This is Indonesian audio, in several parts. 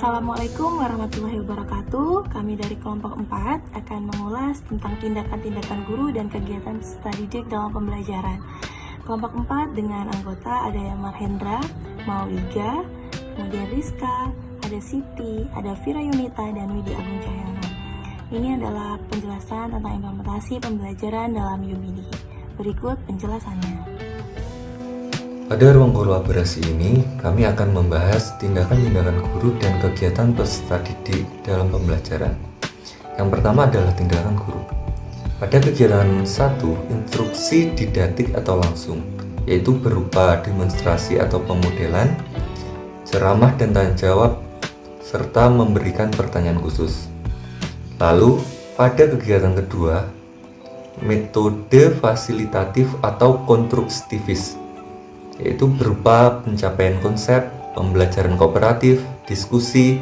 Assalamualaikum warahmatullahi wabarakatuh. Kami dari kelompok 4 akan mengulas tentang tindakan-tindakan guru dan kegiatan peserta didik dalam pembelajaran. Kelompok 4 dengan anggota ada yang Marhendra, Mauliga, kemudian Rizka, ada Siti, ada Vira Yunita, dan Widi Agung Cahyono. Ini adalah penjelasan tentang implementasi pembelajaran dalam UBD. Berikut penjelasannya. Pada ruang kolaborasi ini, kami akan membahas tindakan-tindakan guru dan kegiatan peserta didik dalam pembelajaran. Yang pertama adalah tindakan guru. Pada kegiatan 1, instruksi didaktik atau langsung, yaitu berupa demonstrasi atau pemodelan, ceramah dan tanya jawab, serta memberikan pertanyaan khusus. Lalu, pada kegiatan kedua, metode fasilitatif atau konstruktivis, yaitu berupa pencapaian konsep, pembelajaran kooperatif, diskusi,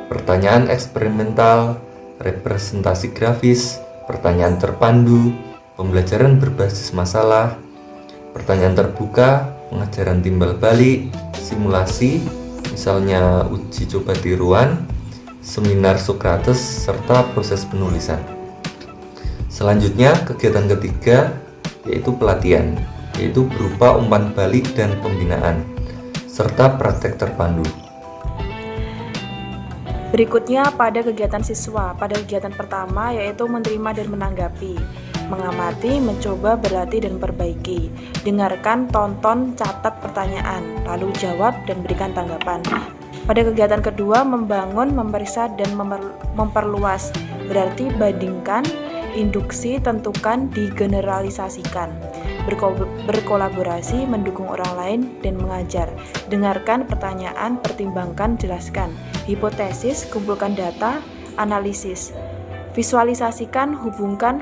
pertanyaan eksperimental, representasi grafis, pertanyaan terpandu, pembelajaran berbasis masalah, pertanyaan terbuka, pengajaran timbal balik, simulasi, misalnya uji coba tiruan, seminar Sokrates, serta proses penulisan. Selanjutnya, kegiatan ketiga yaitu pelatihan, yaitu berupa umpan balik dan pembinaan, serta praktek terpandu. Berikutnya pada kegiatan siswa, pada kegiatan pertama yaitu menerima dan menanggapi, mengamati, mencoba, berlatih, dan perbaiki, dengarkan, tonton, catat pertanyaan, lalu jawab dan berikan tanggapan. Pada kegiatan kedua, membangun, memeriksa, dan memperluas, berarti bandingkan, induksi, tentukan, digeneralisasikan, berkolaborasi, mendukung orang lain, dan mengajar, dengarkan pertanyaan, pertimbangkan, jelaskan, hipotesis, kumpulkan data, analisis, visualisasikan, hubungkan,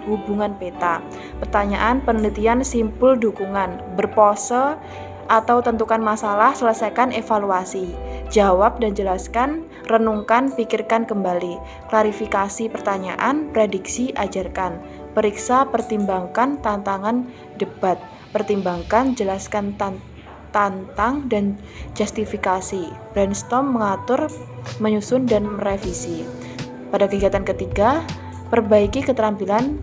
hubungan peta, pertanyaan, penelitian, simpul, dukungan, berpose atau tentukan masalah, selesaikan, evaluasi, jawab dan jelaskan, renungkan, pikirkan kembali, klarifikasi pertanyaan, prediksi, ajarkan, periksa, pertimbangkan, tantangan, debat, pertimbangkan, jelaskan, tantang, dan justifikasi, brainstorm, mengatur, menyusun, dan merevisi. Pada kegiatan ketiga, perbaiki keterampilan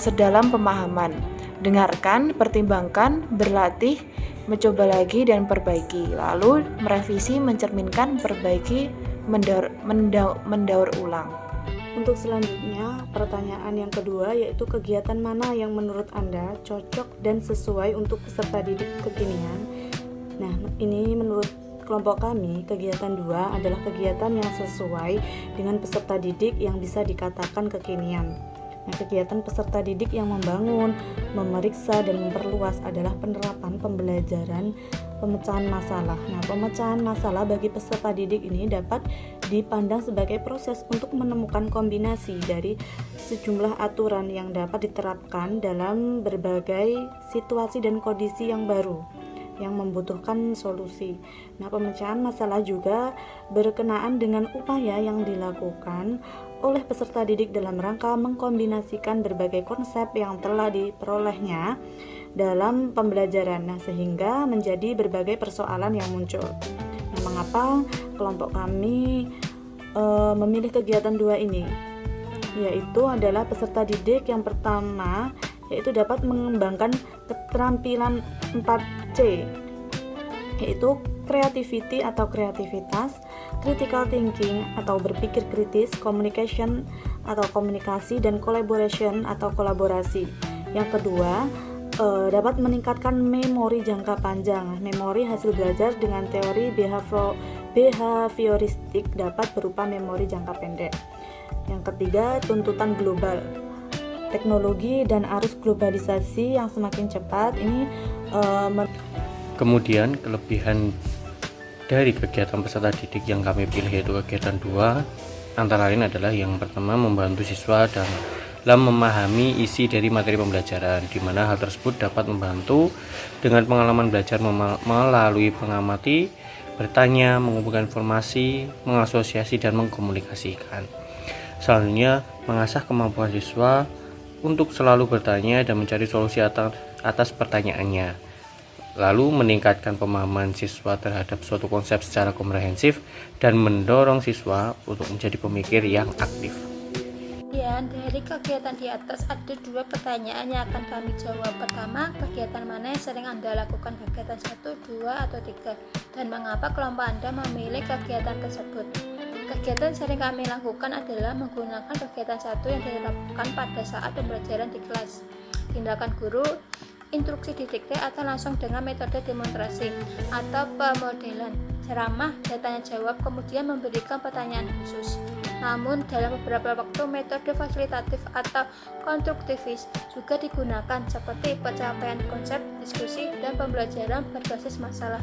sedalam pemahaman, dengarkan, pertimbangkan, berlatih, mencoba lagi, dan perbaiki, lalu merevisi, mencerminkan, perbaiki, mendaur ulang. Untuk selanjutnya, pertanyaan yang kedua yaitu kegiatan mana yang menurut Anda cocok dan sesuai untuk peserta didik kekinian. Nah, ini menurut kelompok kami, kegiatan 2 adalah kegiatan yang sesuai dengan peserta didik yang bisa dikatakan kekinian. Nah, kegiatan peserta didik yang membangun, memeriksa, dan memperluas adalah penerapan pembelajaran pemecahan masalah. Nah, pemecahan masalah bagi peserta didik ini dapat dipandang sebagai proses untuk menemukan kombinasi dari sejumlah aturan yang dapat diterapkan dalam berbagai situasi dan kondisi yang baru yang membutuhkan solusi. Nah, pemecahan masalah juga berkenaan dengan upaya yang dilakukan oleh peserta didik dalam rangka mengkombinasikan berbagai konsep yang telah diperolehnya dalam pembelajaran, sehingga menjadi berbagai persoalan yang muncul. Nah, mengapa kelompok kami memilih kegiatan 2 ini? Yaitu adalah peserta didik yang pertama yaitu dapat mengembangkan keterampilan 4C, yaitu creativity atau kreativitas, critical thinking atau berpikir kritis, communication atau komunikasi, dan collaboration atau kolaborasi. Yang kedua, dapat meningkatkan memori jangka panjang. Memori hasil belajar dengan teori behavioristik dapat berupa memori jangka pendek. Yang ketiga, tuntutan global. Teknologi dan arus globalisasi yang semakin cepat ini Kemudian kelebihan dari kegiatan peserta didik yang kami pilih yaitu kegiatan 2 antara lain adalah yang pertama, membantu siswa dalam memahami isi dari materi pembelajaran, di mana hal tersebut dapat membantu dengan pengalaman belajar melalui mengamati, bertanya, mengumpulkan informasi, mengasosiasi, dan mengkomunikasikan. Selanjutnya, mengasah kemampuan siswa untuk selalu bertanya dan mencari solusi atas pertanyaannya. lalu meningkatkan pemahaman siswa terhadap suatu konsep secara komprehensif dan mendorong siswa untuk menjadi pemikir yang aktif. Dari kegiatan di atas ada 2 pertanyaan yang akan kami jawab. Pertama, kegiatan mana yang sering Anda lakukan, kegiatan 1, 2, atau 3, dan mengapa kelompok Anda memilih kegiatan tersebut. Kegiatan sering kami lakukan adalah menggunakan kegiatan 1 yang diterapkan pada saat pembelajaran di kelas, tindakan guru, instruksi didikte atau langsung dengan metode demonstrasi atau pemodelan, ceramah, dan tanya jawab, kemudian memberikan pertanyaan khusus. Namun dalam beberapa waktu metode fasilitatif atau konstruktivis juga digunakan seperti pencapaian konsep, diskusi, dan pembelajaran berbasis masalah.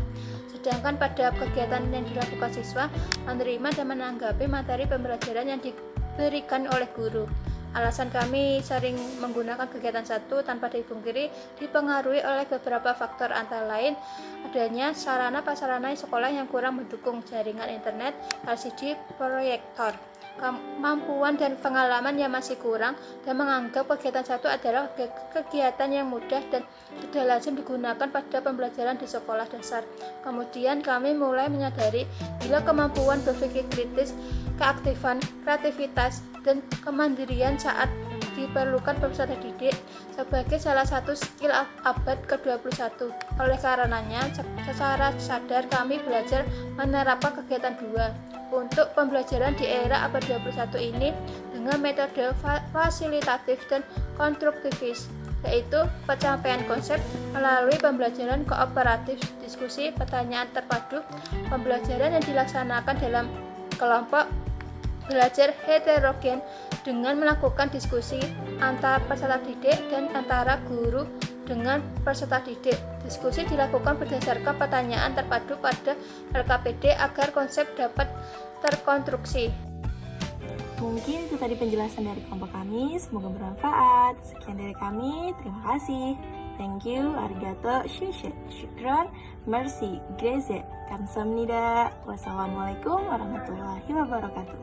Sedangkan pada kegiatan yang dilakukan siswa menerima dan menanggapi materi pembelajaran yang diberikan oleh guru. Alasan kami sering menggunakan kegiatan 1 tanpa dipungkiri dipengaruhi oleh beberapa faktor, antara lain adanya sarana-prasarana sekolah yang kurang mendukung, jaringan internet, LCD, proyektor, kemampuan dan pengalaman yang masih kurang, dan menganggap kegiatan 1 adalah kegiatan yang mudah dan tidak lazim digunakan pada pembelajaran di sekolah dasar. Kemudian kami mulai menyadari bila kemampuan berpikir kritis, keaktifan, kreativitas, dan kemandirian saat diperlukan peserta didik sebagai salah satu skill abad ke-21. Oleh karenanya, secara sadar kami belajar menerapkan kegiatan 2 untuk pembelajaran di era abad 21 ini dengan metode fasilitatif dan konstruktivis, yaitu pencapaian konsep melalui pembelajaran kooperatif, diskusi, pertanyaan terpadu, pembelajaran yang dilaksanakan dalam kelompok, belajar heterogen dengan melakukan diskusi antara peserta didik dan antara guru dengan peserta didik. Diskusi dilakukan berdasarkan pertanyaan terpadu pada LKPD agar konsep dapat terkonstruksi. Mungkin itu tadi penjelasan dari kelompok kami, semoga bermanfaat. Sekian dari kami, terima kasih. Thank you, arigato, shukran, merci, grazie, kamsahamnida. Wassalamualaikum warahmatullahi wabarakatuh.